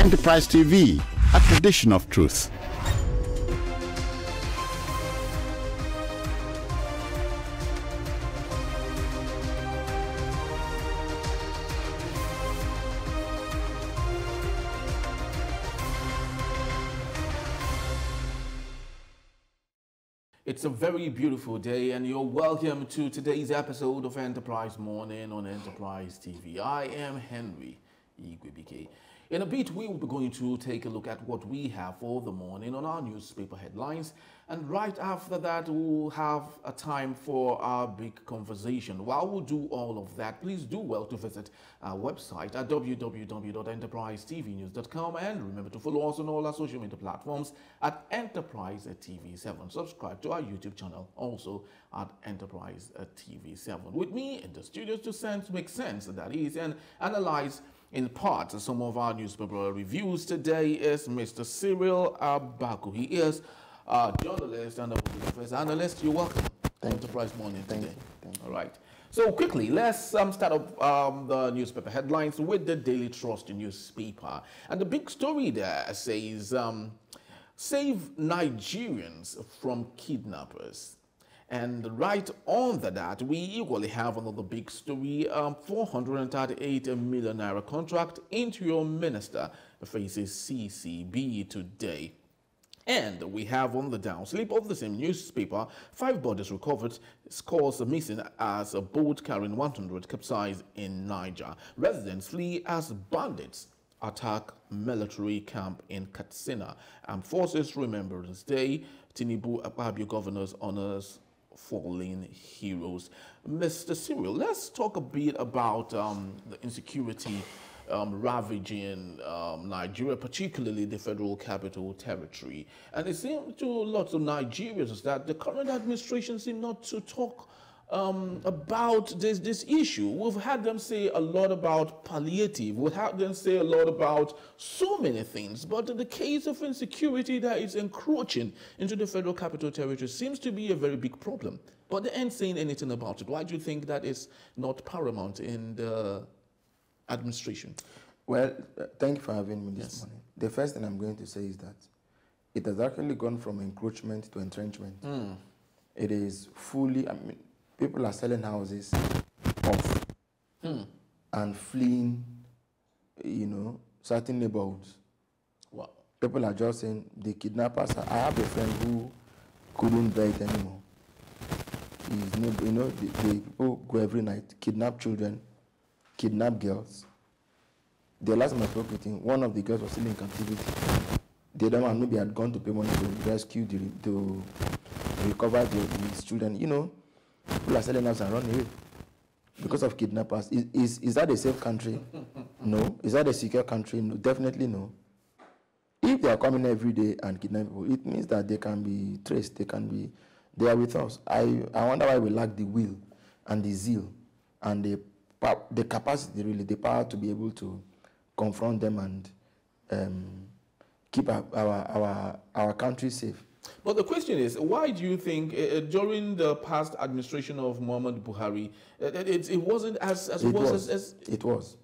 Enterprise TV, a tradition of truth. It's a very beautiful day, and you're welcome to today's episode of Enterprise Morning on Enterprise TV. I am Henry Igwebike. In a bit, we will be going to take a look at what we have for the morning on our newspaper headlines, and right after that, we'll have a time for our big conversation. While we do all of that, please do well to visit our website at www.enterprisetvnews.com, and remember to follow us on all our social media platforms at Enterprise TV7. Subscribe to our YouTube channel also at Enterprise TV7. With me in the studios to make sense, that is, and analyze in part some of our newspaper reviews today is Mr. Cyril Abaku. He is a journalist and a business analyst. You're welcome. Enterprise Morning today. Thank you. All right. So quickly, let's start up the newspaper headlines with the Daily Trust newspaper. And the big story there says, save Nigerians from kidnappers. And right under that, we equally have another big story, 438 million naira contract. Interior Minister faces CCB today. And we have on the downslip of the same newspaper, 5 bodies recovered, scores missing as a boat carrying 100 capsized in Niger. Residents flee as bandits attack military camp in Katsina. Armed Forces Remembrance Day, Tinubu Akpabio Governor's honors fallen heroes. Mr. Cyril, let's talk a bit about the insecurity ravaging Nigeria, particularly the Federal Capital Territory. And it seems to lots of Nigerians that the current administration seems not to talk about this issue. We've had them say a lot about palliative. We've had them say a lot about so many things. But in the case of insecurity that is encroaching into the Federal Capital Territory seems to be a very big problem. But they ain't saying anything about it. Why do you think that is not paramount in the administration? Well, thank you for having me this morning. The first thing I'm going to say is that it has actually gone from encroachment to entrenchment. It is fully, people are selling houses off and fleeing, certain neighborhoods. Wow. People are just saying, the kidnappers, I have a friend who couldn't bear it anymore. The people go every night, kidnap children, kidnap girls. The last time I spoke with him, one of the girls was still in captivity. The other one maybe had gone to pay money to rescue, to recover his children. People are selling us and running away because of kidnappers. Is that a safe country? No. Is that a secure country? No, definitely no. If they are coming every day and kidnap people, it means that they can be traced. They are with us. I wonder why we lack the will and the zeal and the capacity, really, the power to be able to confront them and keep our country safe. But the question is, why do you think during the past administration of Muhammad Buhari, it wasn't as it was?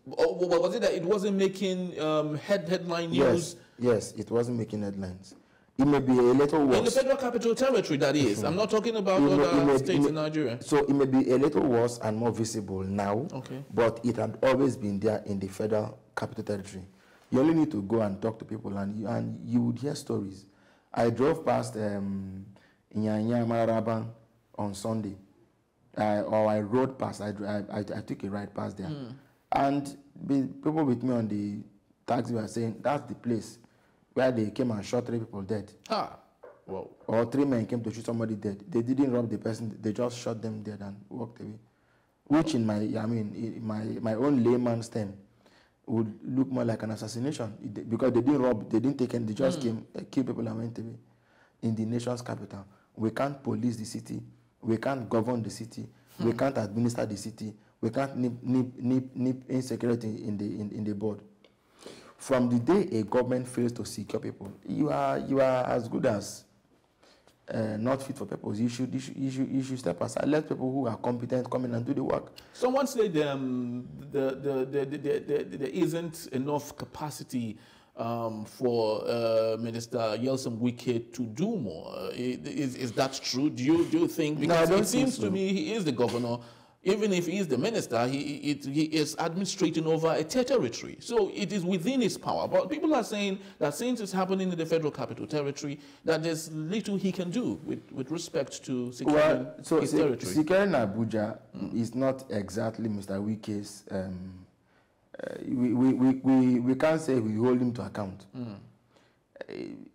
Was it that it wasn't making headline news? Yes, it wasn't making headlines. It may be a little worse. In the Federal Capital Territory, that is. I'm not talking about other states in Nigeria. So it may be a little worse and more visible now, but it had always been there in the Federal Capital Territory. You only need to go and talk to people, and you would hear stories. I drove past Nyanya Mararaban on Sunday, or I rode past. I took a ride past there, and people with me on the taxi were saying that's the place where they came and shot 3 people dead. Wow. Or 3 men came to shoot somebody dead. They didn't rob the person; they just shot them dead and walked away. Which, in my own layman's term, would look more like an assassination, because they didn't rob, they didn't take any, they just came, killed people and went away. In the nation's capital, we can't police the city, we can't govern the city, we can't administer the city, we can't nip insecurity in the board. From the day a government fails to secure people, you are as good as not fit for purpose. You should step aside. Let people who are competent come in and do the work. Someone said there isn't enough capacity for Minister Yeltsin Wike to do more. Is that true? Do you think? Because it seems to me he is the governor. Even if he is the minister, he is administrating over a territory. So it is within his power. But people are saying that since it's happening in the Federal Capital Territory, that there's little he can do with respect to securing his territory. Securing Abuja is not exactly Mr. Wike's. We can't say we hold him to account.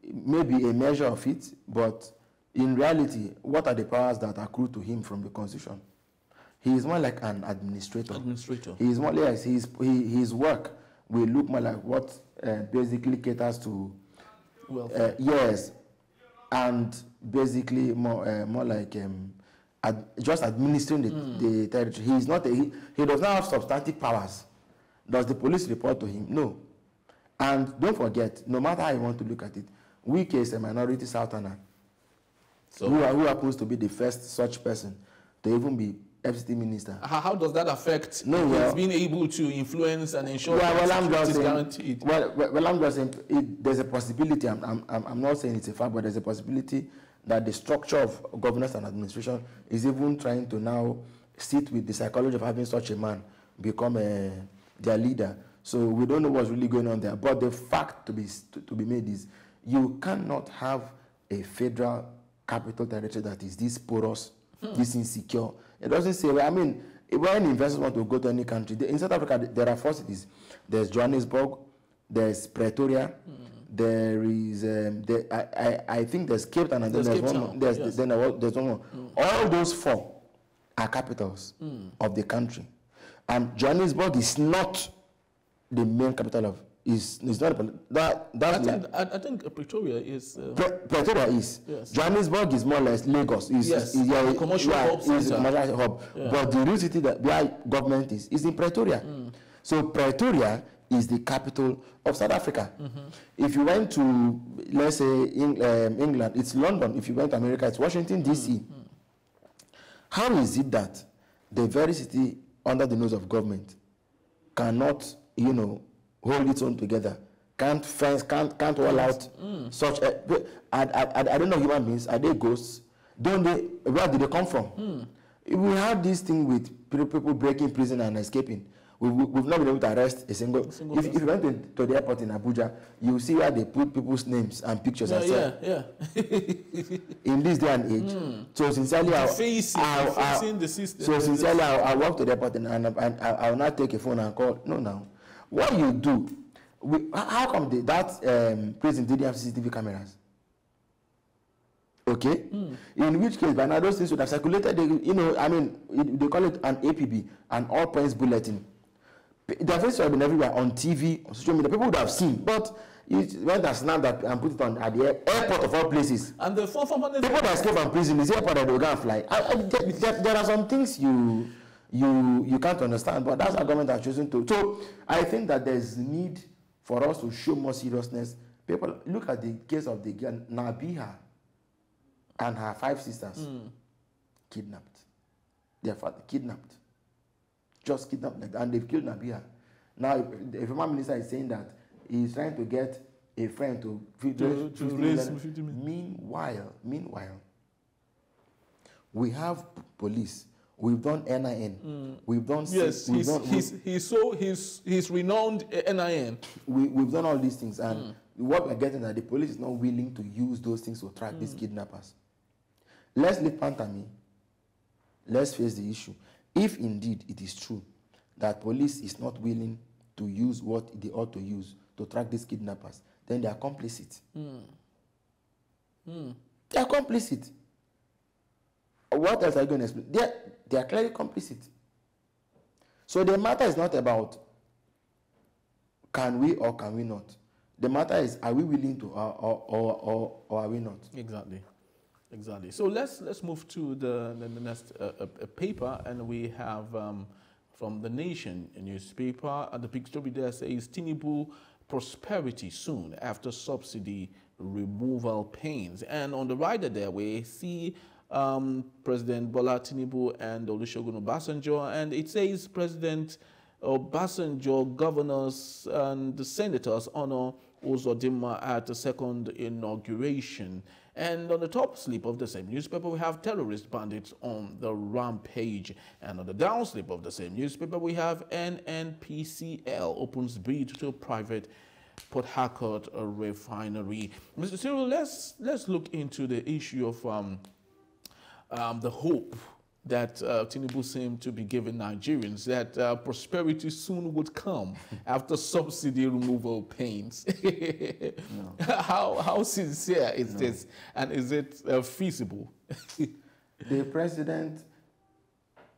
Maybe a measure of it, but in reality, what are the powers that accrue to him from the Constitution? He is more like an administrator. He is more like his work will look more like what basically caters to yes, and basically more like just administering the territory. He is not he does not have substantive powers. Does the police report to him? No. And don't forget, no matter how you want to look at it, Wike is a minority Southerner who happens to be the first such person to even be FCT minister. How does that affect his being able to influence and ensure that it is guaranteed? Well, I'm just saying there's a possibility. I'm not saying it's a fact, but there's a possibility that the structure of governance and administration is even trying to now sit with the psychology of having such a man become their leader. So we don't know what's really going on there. But the fact to be made is you cannot have a federal capital territory that is this porous, this insecure. It doesn't say, I mean, when investors want to go to any country, in South Africa, there are 4 cities. There's Johannesburg, there's Pretoria, there is, I think there's Cape Town, and then there's one more. There's one more. All those 4 are capitals of the country. And Johannesburg is not the main capital of, is not I think Pretoria is. Pretoria is. Yes. Johannesburg is more or less Lagos. Is a commercial hub. Yeah. But the real city that where government is in Pretoria. So Pretoria is the capital of South Africa. If you went to, let's say, England, it's London. If you went to America, it's Washington, D.C. How is it that the very city under the nose of government cannot, hold its own together, can't roll out such I don't know human beings, are they ghosts? Where did they come from? We have this thing with people breaking prison and escaping. We've not been able to arrest a single if you went to the airport in Abuja, you see where they put people's names and pictures in this day and age. So sincerely, I'll walk to the airport and I'll not take a phone and call. No. What you do, how come that prison didn't have CCTV cameras? Okay? In which case, by now those things would have circulated, they call it an APB, an all points bulletin. The faces have been everywhere, on TV, on social media. People would have seen, but it went and snapped that and put it on at the airport of all places. And the people that escape from prison is the airport that they will go and fly. There are some things you can't understand, but that's our government has chosen to. So I think that there's need for us to show more seriousness. People look at the case of the girl Nabiha and her 5 sisters kidnapped. Their father kidnapped. Just kidnapped like that, and they've killed Nabiha. Now, the former minister is saying that he's trying to get a friend to raise 50 million. Meanwhile, we have police. We've done NIN. We've done he's renowned NIN. We've done all these things, and what we're getting is that the police is not willing to use those things to track these kidnappers. Let's leave Pantami. Let's face the issue. If indeed it is true that police is not willing to use what they ought to use to track these kidnappers, then they are complicit. They are complicit. What else are you going to explain? They are clearly complicit. So the matter is not about can we or can we not. The matter is, are we willing to or are we not? Exactly. So let's move to the next paper, and we have from the Nation newspaper. The picture there says Tinubu prosperity soon after subsidy removal pains, and on the right there we see President Bola Tinubu and Olusegun Obasanjo, and it says President Obasanjo, governors and the senators honor Uzodinma at the second inauguration. And on the top slip of the same newspaper, we have terrorist bandits on the rampage. And on the down slip of the same newspaper, we have NNPCL opens bid to private Port Harcourt Refinery. Mr. Cyril, let's look into the issue of the hope that Tinubu seemed to be giving Nigerians, that prosperity soon would come after subsidy removal pains. No. How sincere is this, and is it feasible? The president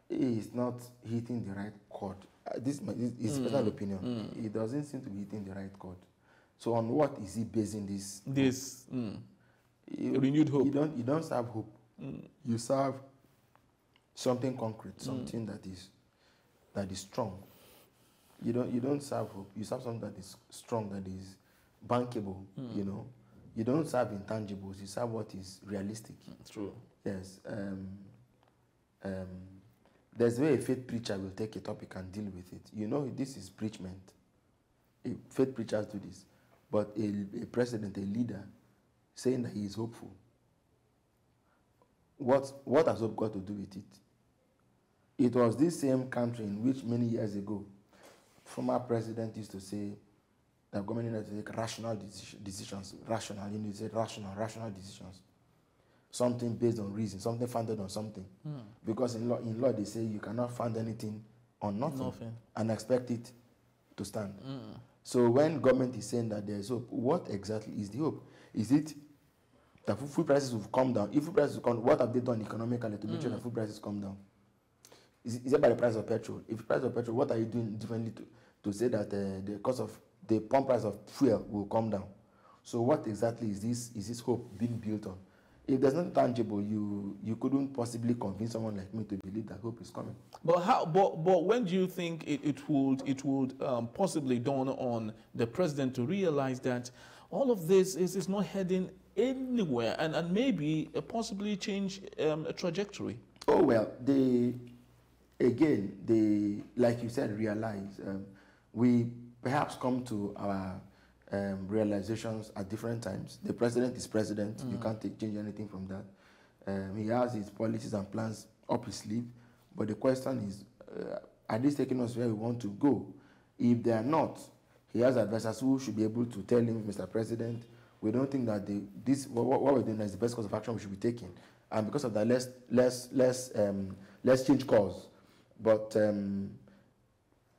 is not hitting the right chord. This is personal opinion. He doesn't seem to be hitting the right chord. So on what is he basing this? Renewed hope. You don't serve hope. You serve something concrete, something that is strong. You don't serve hope. You serve something that is strong, that is bankable. You know, you don't serve intangibles. You serve what is realistic. True. Yes. There's a way a faith preacher will take a topic and deal with it. You know, this is preachment. Faith preachers do this, but a president, a leader, saying that he is hopeful. What has hope got to do with it? It was this same country in which many years ago, former president used to say that government needs to take rational decisions. Rational, you said rational decisions. Something based on reason, something founded on something. Because in law they say you cannot found anything on nothing. And expect it to stand. So when government is saying that there is hope, what exactly is the hope? Is it that food prices will come down? If food prices will come, what have they done economically to make sure that food prices come down? Is it by the price of petrol? If the price of petrol, what are you doing differently to say that the cost of the pump price of fuel will come down? So what exactly is this hope being built on? If there's nothing tangible, you couldn't possibly convince someone like me to believe that hope is coming. But how? But when do you think it would possibly dawn on the president to realize that all of this is not heading anywhere, and maybe possibly change a trajectory? Oh well, like you said, realize. We perhaps come to our realizations at different times. The president is president. You can't change anything from that. He has his policies and plans up his sleeve. But the question is, are these taking us where we want to go? If they are not, he has advisors who should be able to tell him, Mr. President, we don't think that what we're doing is the best course of action we should be taking. And because of that, let's change course. But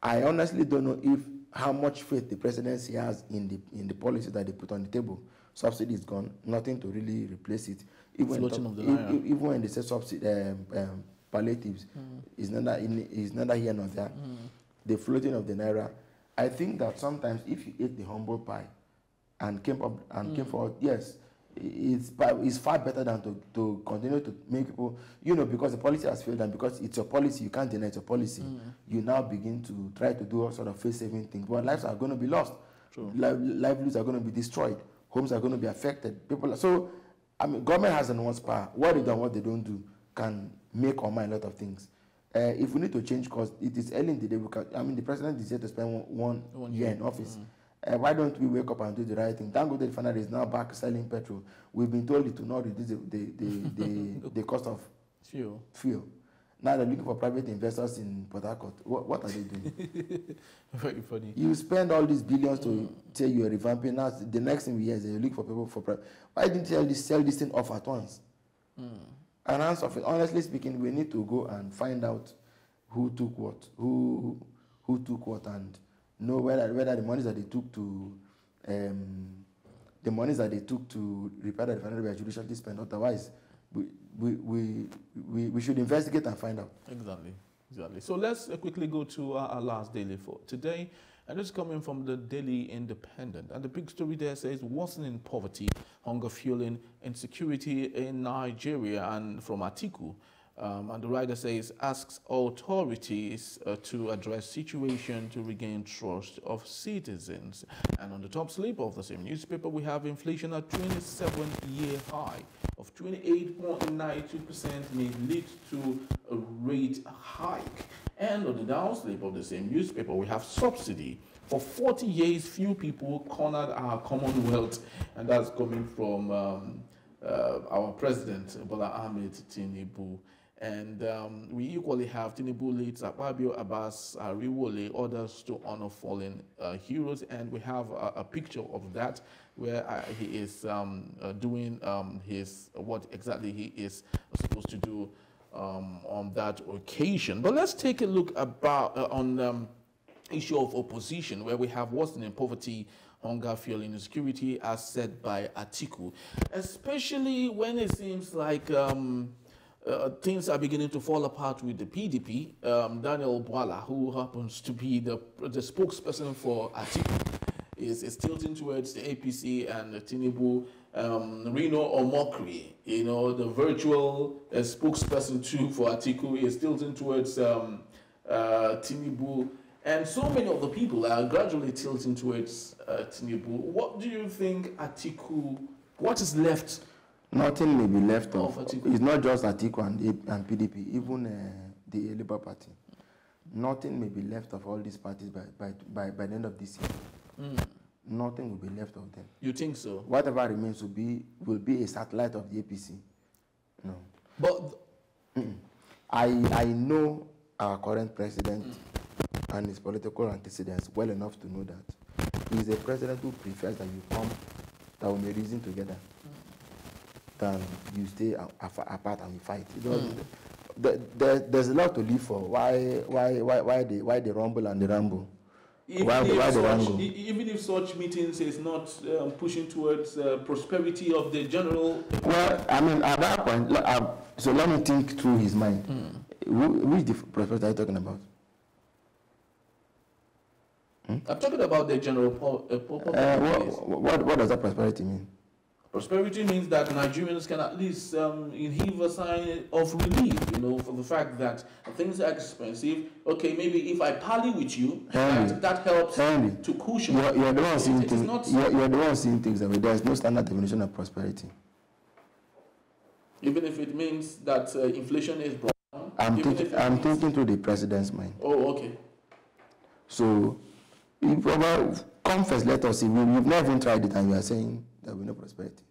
I honestly don't know how much faith the presidency has in the policy that they put on the table. Subsidy is gone, nothing to really replace it. Even when they say subsidy, palliatives, is neither here nor there. The floating of the naira. I think that sometimes if you ate the humble pie and came forward, yes, it's far better than to continue to make people, because the policy has failed and because it's your policy, you can't deny it's your policy. You now begin to try to do all sort of face-saving things. But lives are going to be lost. Livelihoods are going to be destroyed. Homes are going to be affected. Government has an enormous power. What they do and what they don't do can make or mind a lot of things. If we need to change course, it is early in the day. The president is here to spend one year in office. Why don't we wake up and do the right thing? Dangote Refinery is now back selling petrol. We've been told it to not reduce the cost of fuel. Now they're looking for private investors in Port Harcourt. What are they doing? Very funny. You spend all these billions to say you're revamping. Now the next thing we hear is that you look for people for private. Why didn't you sell this thing off at once? And honestly speaking, we need to go and find out who took what, who took what, and know whether the monies that they took to repair the refinery were judicially spent. Otherwise, we should investigate and find out. Exactly. So let's quickly go to our last daily for today. And it's coming from the Daily Independent. And the big story there says worsening poverty, hunger fueling insecurity in Nigeria. And from Atiku, and the writer says, asks authorities to address situation to regain trust of citizens. And on the top slip of the same newspaper, we have inflation at 27-year high of of 28.92% may lead to a rate hike. And on the downslip of the same newspaper, we have subsidy. For 40 years, few people cornered our Commonwealth, and that's coming from our president, Bola Ahmed Tinubu. And we equally have Tinubu leads Akpabio, Abbas, Riwole, others to honor fallen heroes. And we have a picture of that where he is doing what exactly he is supposed to do on that occasion. But let's take a look about on issue of opposition, where we have worsening poverty, hunger, fuel insecurity, as said by Atiku, especially when it seems like things are beginning to fall apart with the PDP. Daniel Bwala, who happens to be the spokesperson for Atiku, is tilting towards the APC and the Tinubu. Reno Omokri, you know, the virtual spokesperson too for Atiku, is tilting towards Tinubu. And so many of the people are gradually tilting towards Tinubu. What do you think Atiku, what is left? Nothing may be left of Atiku. It's not just Atiku and PDP, even the Labour Party. Nothing may be left of all these parties by the end of this year. Nothing will be left of them. You think so? Whatever remains will be a satellite of the APC. No. But I know our current president and his political antecedents well enough to know that he's a president who prefers that you come, that we may reason together, than you stay apart and we fight. There's a lot to live for. Why they rumble and they ramble? Even if such meetings is not pushing towards prosperity of the general. Well, I mean, at that point, so let me think through his mind. Which the prosperity are you talking about? I'm talking about the general what does that prosperity mean? Prosperity means that Nigerians can at least heave a sign of relief, you know, for the fact that things are expensive. Okay, maybe if I parley with you, that helps to cushion. You're the one seeing things. You're the one seeing things that way. There's no standard definition of prosperity. Even if it means that inflation is brought down. I'm thinking through the president's mind. Oh, okay. So, come first, let us see. We've never even tried it, and you are saying there will be no prosperity.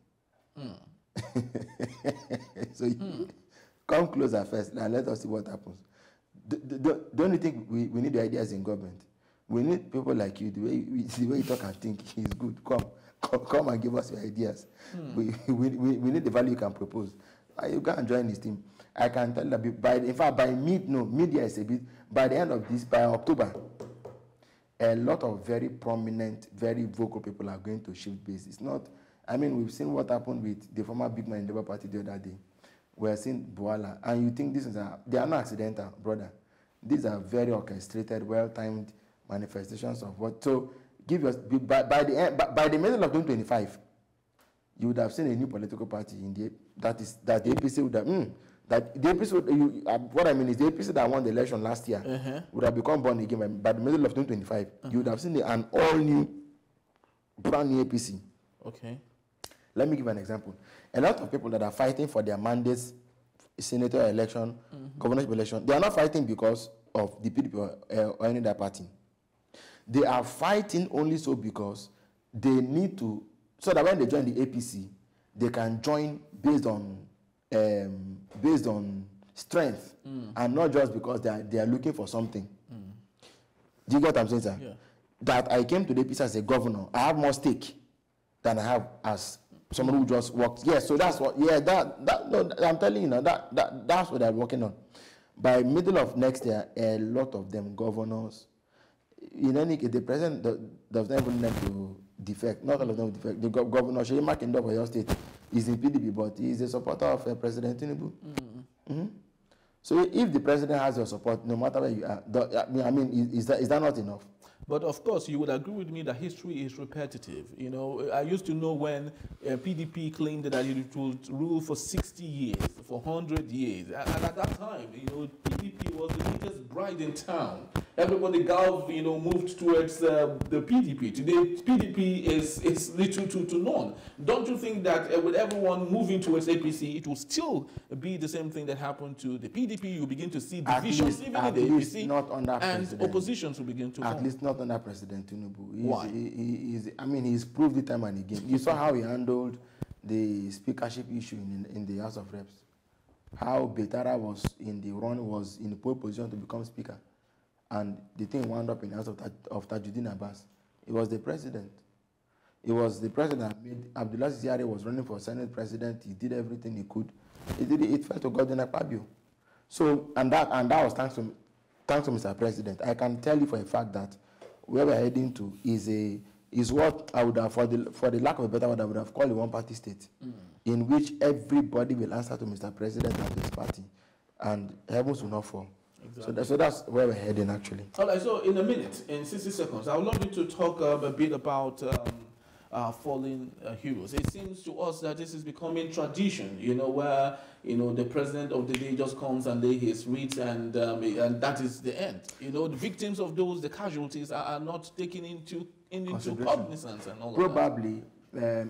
So come closer first and let us see what happens. Don't you think we need the ideas in government? We need people like you. The way you talk and think is good. Come and give us your ideas. We need the value you can propose. You can join this team. I can tell you that by mid-year is a bit. By the end of this, by October, a lot of very prominent, very vocal people are going to shift base. It's not. I mean, we've seen what happened with the former big man in the Labour Party the other day. We're seeing Bwala, and you think they are not accidental, brother. These are very orchestrated, well-timed manifestations of what. So, by the middle of 2025, you would have seen a new political party in that the APC would have. That the APC what I mean is the APC that won the election last year would have become born again by the middle of 2025. You would have seen an all-new, brand-new APC. Okay. Let me give an example. A lot of people that are fighting for their mandates, senator election, governorship election, they are not fighting because of the PDP or any other party. They are fighting only so because they need to, so that when they join the APC, they can join based on strength and not just because they are looking for something. Do you get what I'm saying, sir? Yeah. That I came to the APC as a governor, I have more stake than I have as someone who just works. Yes, so that's what. Yeah, no, I'm telling you now. That's what they're working on. By middle of next year, a lot of them governors. In any case, the president does not even need to defect. Not all of them will defect. The governor Sheyi Makinde of Oyo State is in PDP, but he is a supporter of President Tinubu. So if the president has your support, no matter where you are, is that not enough? But of course, you would agree with me that history is repetitive. You know, I used to know when PDP claimed that it would rule for 60 years. for 100 years. And at that time, you know, PDP was the biggest bride in town. Everybody, you know, moved towards the PDP. Today, PDP is little to none. Don't you think that with everyone moving towards APC, it will still be the same thing that happened to the PDP? You begin to see divisions even in the APC, not under and oppositions will begin to form. At least not under President Tinubu. Why? I mean, he's proved it time and again. You saw how he handled the speakership issue in the House of Reps. How Betara was in the pole position to become speaker. And the thing wound up in the house of Tajuddin Abbas. It was the president. It was the president that made Abdullah Sisiare was running for Senate president. He did everything he could. It fell to Kaduna and Port. So and that was thanks to Mr. President. I can tell you for a fact that where we're heading to is what I would have, for the lack of a better word, I would have called a one-party state, in which everybody will answer to Mr. President and his party, and heavens will not fall. Exactly. So that's where we're heading, actually. All right, so in a minute, in 60 seconds, I would love you to talk a bit about fallen heroes. It seems to us that this is becoming tradition, you know, where, you know, the president of the day just comes and lay his wreath, and that is the end. You know, the victims of those, the casualties are not taken into cognizance and all of that. Probably,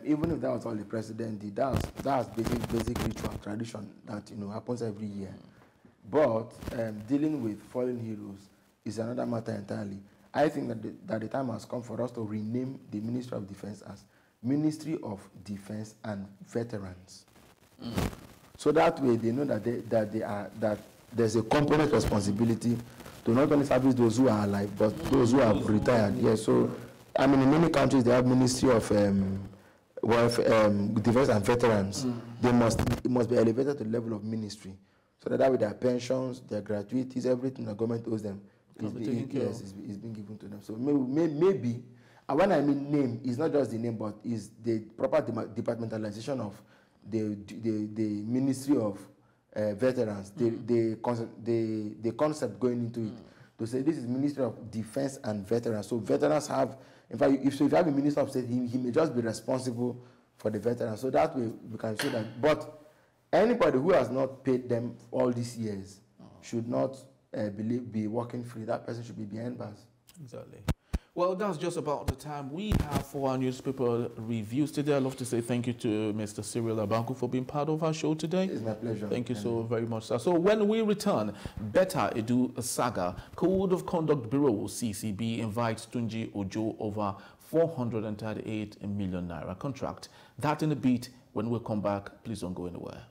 even if that was all the president did, that's basic ritual tradition that, you know, happens every year. But dealing with fallen heroes is another matter entirely. I think that the time has come for us to rename the Ministry of Defense as Ministry of Defense and Veterans. So that way they know that there's a component responsibility to not only service those who are alive, but those who have retired. Yes, so I mean, in many countries they have Ministry of Defense and Veterans. It must be elevated to the level of ministry, so that way their pensions, their gratuities, everything the government owes them is being given to them. So maybe, and when I mean name, it's not just the name, but is the proper departmentalization of the Ministry of Veterans, the concept going into it, to say this is Ministry of Defense and Veterans. So veterans have, in fact, if you have a Minister of State, he may just be responsible for the veterans. So that way we can say that. But anybody who has not paid them all these years should not be working free. That person should be behind bars. Exactly. Well, that's just about the time we have for our newspaper reviews today. I'd love to say thank you to Mr. Cyril Abanku for being part of our show today. It's my pleasure. Thank you so very much, sir. So when we return, Better Edu Saga, Code of Conduct Bureau, CCB, invites Tunji Ojo over 438 million naira contract. That in a bit. When we come back, please don't go anywhere.